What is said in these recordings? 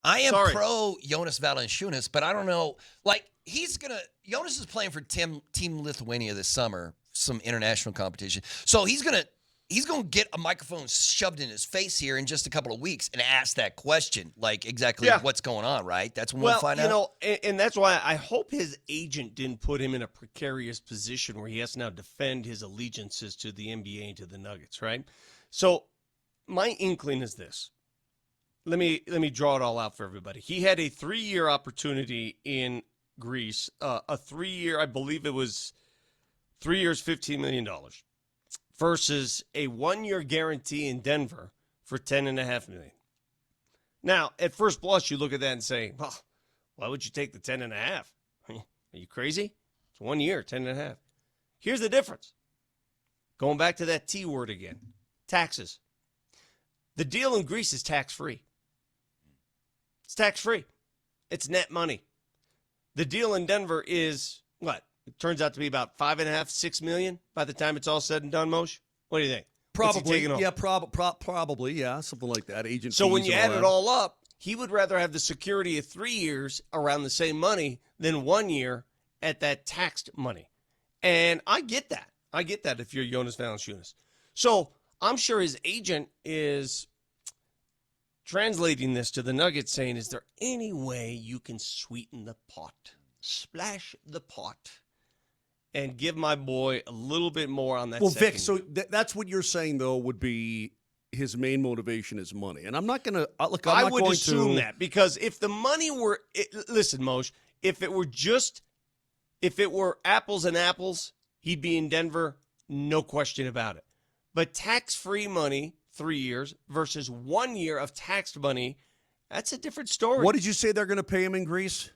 I am Sorry. pro Jonas Valančiūnas, but I don't know. Like, Jonas is playing for Team Lithuania this summer, some international competition. So he's gonna get a microphone shoved in his face here in just a couple of weeks and ask that question, like exactly what's going on, right? That's when we'll find out. And that's why I hope his agent didn't put him in a precarious position where he has to now defend his allegiances to the NBA and to the Nuggets, right? So my inkling is this. Let me draw it all out for everybody. He had a 3-year opportunity in Greece, a 3-year, I believe it was 3 years, $15 million, versus a 1-year guarantee in Denver for $10.5 million. Now, at first blush, you look at that and say, well, why would you take the 10.5? Are you crazy? It's 1 year, 10.5. Here's the difference. Going back to that T word again, taxes. The deal in Greece is tax-free. It's tax-free. It's net money. The deal in Denver is what? It turns out to be about $5.5, $6 million by the time it's all said and done, Moshe. What do you think? Probably, yeah, probably, yeah, something like that. Agent so fees when you and add all it that. all up, he would rather have the security of 3 years around the same money than 1 year at that taxed money. And I get that. I get that if you're Jonas Valančiūnas. So I'm sure his agent is translating this to the Nuggets saying, is there any way you can sweeten the pot, splash the pot, and give my boy a little bit more on that? Well, Vic, so that's what you're saying, though, would be his main motivation is money. And I'm not going to look. I would assume that, because if the money were, listen, Moshe, if it were apples and apples, he'd be in Denver, no question about it. But tax-free money, 3 years versus 1 year of taxed money, that's a different story. What did you say they're going to pay him in Greece?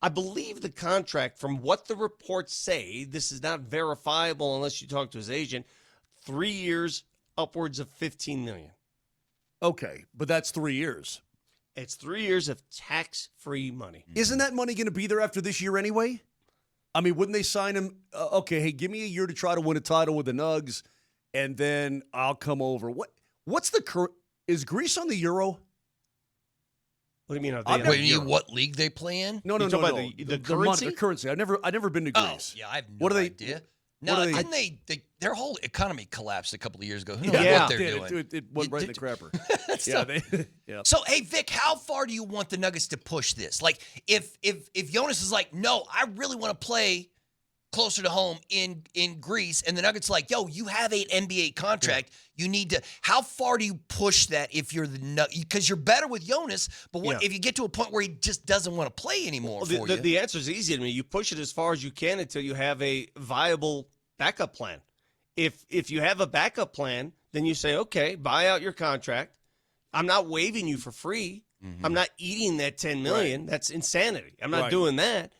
I believe the contract, from what the reports say, this is not verifiable unless you talk to his agent, 3 years, upwards of $15 million. Okay, but that's 3 years. It's 3 years of tax-free money. Isn't that money going to be there after this year anyway? I mean, wouldn't they sign him? Okay, hey, give me a year to try to win a title with the Nugs, and then I'll come over. What's the is Greece on the Euro? What do you mean? Are they Wait, what league they play in? No. The currency? The currency. I've never been to Greece. Oh, yeah, I have no idea. No, didn't their whole economy collapsed a couple of years ago. Who knows what they're doing? It went right in the crapper. Yeah. So, hey, Vic, how far do you want the Nuggets to push this? Like, if Jonas is like, no, I really want to play closer to home in Greece, and the Nuggets like, yo, you have an NBA contract. You need to. How far do you push that if you're the Nuggets? Because you're better with Jonas, but if you get to a point where he just doesn't want to play anymore for you? The answer is easy to me. You push it as far as you can until you have a viable backup plan. If you have a backup plan, then you say, okay, buy out your contract. I'm not waiving you for free. Mm-hmm. I'm not eating that $10 million. Right. That's insanity. I'm not doing that.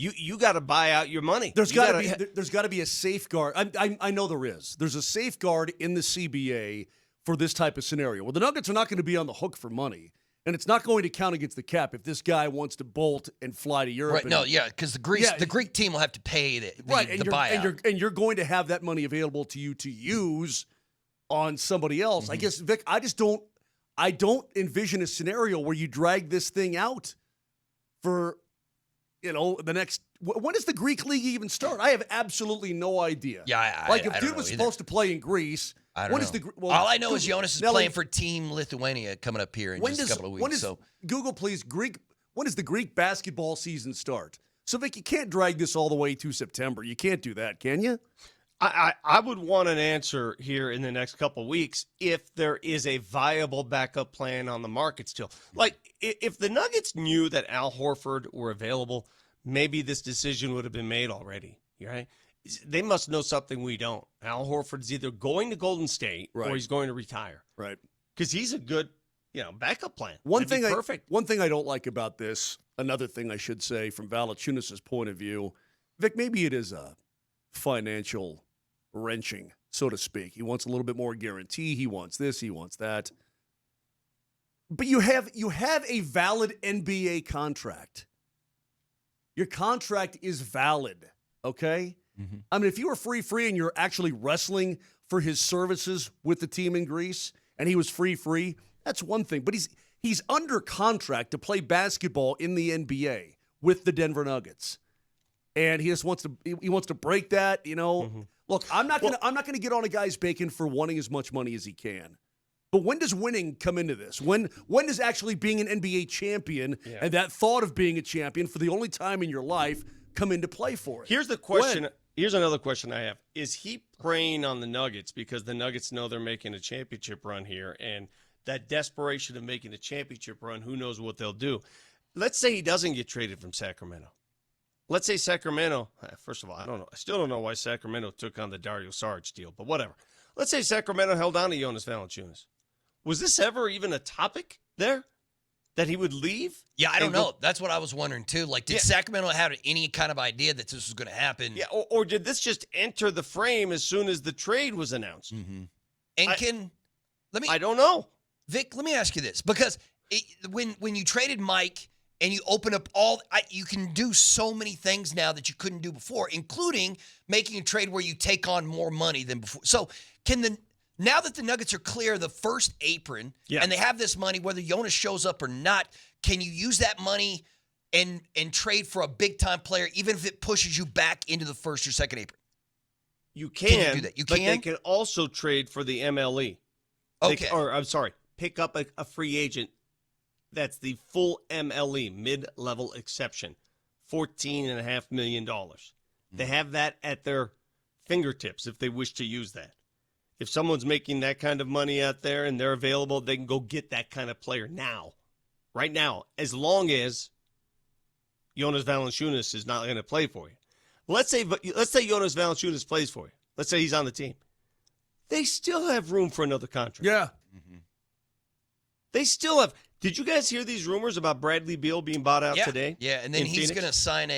You got to buy out your money. There's got to be a safeguard. I know there is. There's a safeguard in the CBA for this type of scenario. Well, the Nuggets are not going to be on the hook for money, and it's not going to count against the cap if this guy wants to bolt and fly to Europe. Right? Because the Greek team will have to pay the buyout, and you're going to have that money available to you to use on somebody else. Mm-hmm. I guess, Vic, I don't envision a scenario where you drag this thing out for, the next. When does the Greek league even start? I have absolutely no idea. Yeah, if dude was supposed to play in Greece, I don't know. All I know is Jonas is playing for Team Lithuania coming up here in just a couple of weeks. Google, please, when does the Greek basketball season start? So, Vic, you can't drag this all the way to September. You can't do that, can you? I would want an answer here in the next couple of weeks if there is a viable backup plan on the market still. Like, if the Nuggets knew that Al Horford were available, maybe this decision would have been made already, right? They must know something we don't. Al Horford's either going to Golden State or he's going to retire. Right. Because he's a good, backup plan. One thing I don't like about this, another thing I should say from Valanciunas' point of view, Vic, maybe it is a financial wrenching, so to speak. He wants a little bit more guarantee. He wants this. He wants that. But you have a valid NBA contract. Your contract is valid, okay? Mm-hmm. I mean, if you were free and you're actually wrestling for his services with the team in Greece and he was free, that's one thing. But He's under contract to play basketball in the NBA with the Denver Nuggets. And he just wants to break that, Look, I'm not gonna get on a guy's bacon for wanting as much money as he can. But when does winning come into this? When does actually being an NBA champion and that thought of being a champion for the only time in your life come into play for it? Here's the question. Here's another question I have. Is he preying on the Nuggets because the Nuggets know they're making a championship run here, and that desperation of making a championship run, who knows what they'll do? Let's say he doesn't get traded from Sacramento. Let's say Sacramento, first of all, I don't know. I still don't know why Sacramento took on the Dario Saric deal, but whatever. Let's say Sacramento held on to Jonas Valančiūnas. Was this ever even a topic there that he would leave? Yeah, I don't know. That's what I was wondering, too. Like, did Sacramento have any kind of idea that this was going to happen? Yeah, or did this just enter the frame as soon as the trade was announced? Mm-hmm. And I don't know. Vic, let me ask you this. Because when you traded Mike and you open up you can do so many things now that you couldn't do before, including making a trade where you take on more money than before. So now that the Nuggets are clear of the first apron and they have this money, whether Jonas shows up or not, can you use that money and trade for a big-time player, even if it pushes you back into the first or second apron? You can you do that? But they can also trade for the MLE. Okay. Pick up a free agent. That's the full MLE, mid-level exception, $14.5 million. They have that at their fingertips if they wish to use that. If someone's making that kind of money out there and they're available, they can go get that kind of player now, right now, as long as Jonas Valančiūnas is not going to play for you. Let's say Jonas Valančiūnas plays for you. Let's say he's on the team. They still have room for another contract. Yeah. Mm-hmm. They still have. Did you guys hear these rumors about Bradley Beal being bought out today? Yeah, and then he's going to sign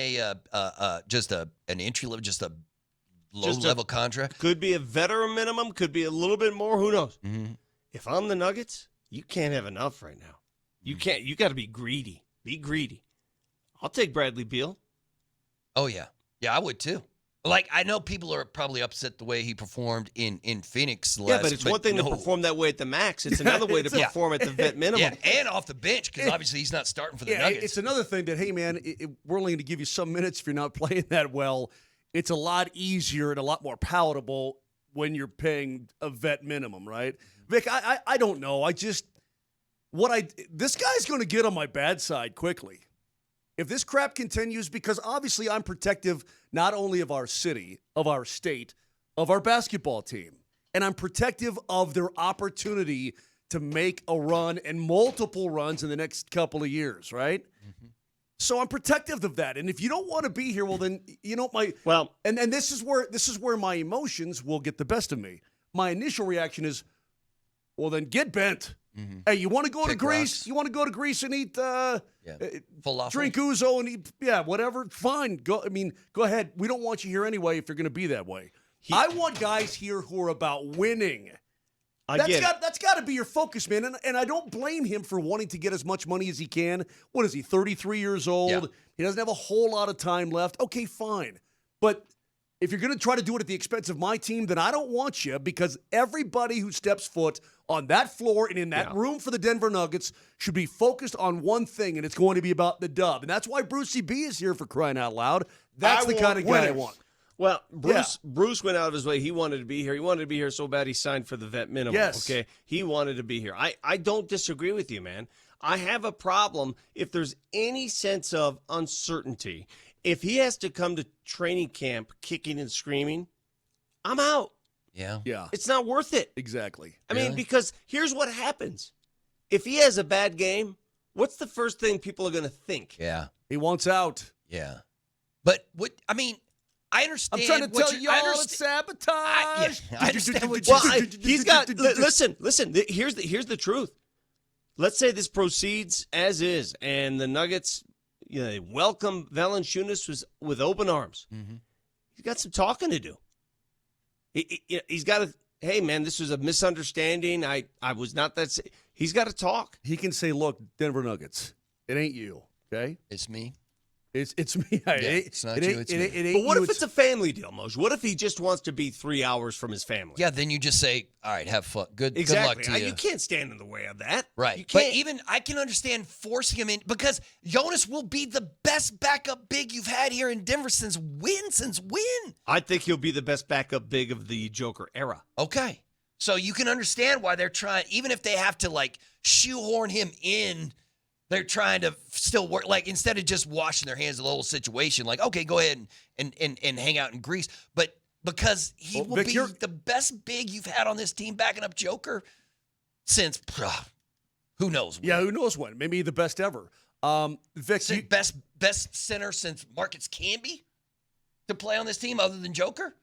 just an entry level, just a low-level contract. Could be a veteran minimum, could be a little bit more, who knows? Mm-hmm. If I'm the Nuggets, you can't have enough right now. You can't. You got to be greedy. Be greedy. I'll take Bradley Beal. Oh, yeah. Yeah, I would too. Like, I know people are probably upset the way he performed in Phoenix last. But it's one thing to perform that way at the max. It's another way to perform at the vet minimum. Yeah, and off the bench, because obviously he's not starting for the Nuggets. It's another thing that, hey, man, we're only going to give you some minutes if you're not playing that well. It's a lot easier and a lot more palatable when you're paying a vet minimum, right? Vic, I don't know. This guy's going to get on my bad side quickly. If this crap continues, because obviously I'm protective not only of our city, of our state, of our basketball team, and I'm protective of their opportunity to make a run and multiple runs in the next couple of years, right? Mm-hmm. So I'm protective of that. And if you don't want to be here, well, then, and this is where my emotions will get the best of me. My initial reaction is, well, then get bent. Mm-hmm. Hey, you want to go to Greece? Rocks. You want to go to Greece and eat drink ouzo and eat whatever? Fine. Go ahead. We don't want you here anyway if you're going to be that way. I want guys here who are about winning. That's got to be your focus, man. And I don't blame him for wanting to get as much money as he can. What is he, 33 years old? Yeah. He doesn't have a whole lot of time left. Okay, fine. But if you're going to try to do it at the expense of my team, then I don't want you, because everybody who steps foot on that floor and in that room for the Denver Nuggets should be focused on one thing, and it's going to be about the dub. And that's why Brucey B is here, for crying out loud. That's the kind of guy I want. Well, Bruce went out of his way. He wanted to be here. He wanted to be here so bad he signed for the vet minimum. Yes. Okay? He wanted to be here. I don't disagree with you, man. I have a problem if there's any sense of uncertainty. If he has to come to training camp kicking and screaming, I'm out. Yeah. It's not worth it. Exactly. I mean, because here's what happens. If he has a bad game, what's the first thing people are going to think? Yeah. He wants out. Yeah. But I understand. I'm trying to tell y'all it's sabotage. I understand what he's got. Listen. Here's the truth. Let's say this proceeds as is, and the Nuggets, they welcome Valanciunas with open arms. Mm-hmm. He's got some talking to do. He's got to. Hey, man, this was a misunderstanding. I was not that. He's got to talk. He can say, "Look, Denver Nuggets, it ain't you, okay? It's me." It's me. It's not you, it's me. But what if it's a family deal, Moj? What if he just wants to be 3 hours from his family? Yeah, then you just say, all right, have fun. Good luck Exactly. to you. You can't stand in the way of that. Right. You But can't. even I can understand forcing him in because Jonas will be the best backup big you've had here in Denver since when? I think he'll be the best backup big of the Joker era. Okay. So you can understand why they're trying, even if they have to like shoehorn him in, they're trying to still work, like instead of just washing their hands of the whole situation, like, okay, go ahead and hang out in Greece. But because he will Vic, be the best big you've had on this team backing up since who knows when. Yeah, who knows when? Maybe the best ever. Vic, Best center since Marcus Camby to play on this team other than Joker?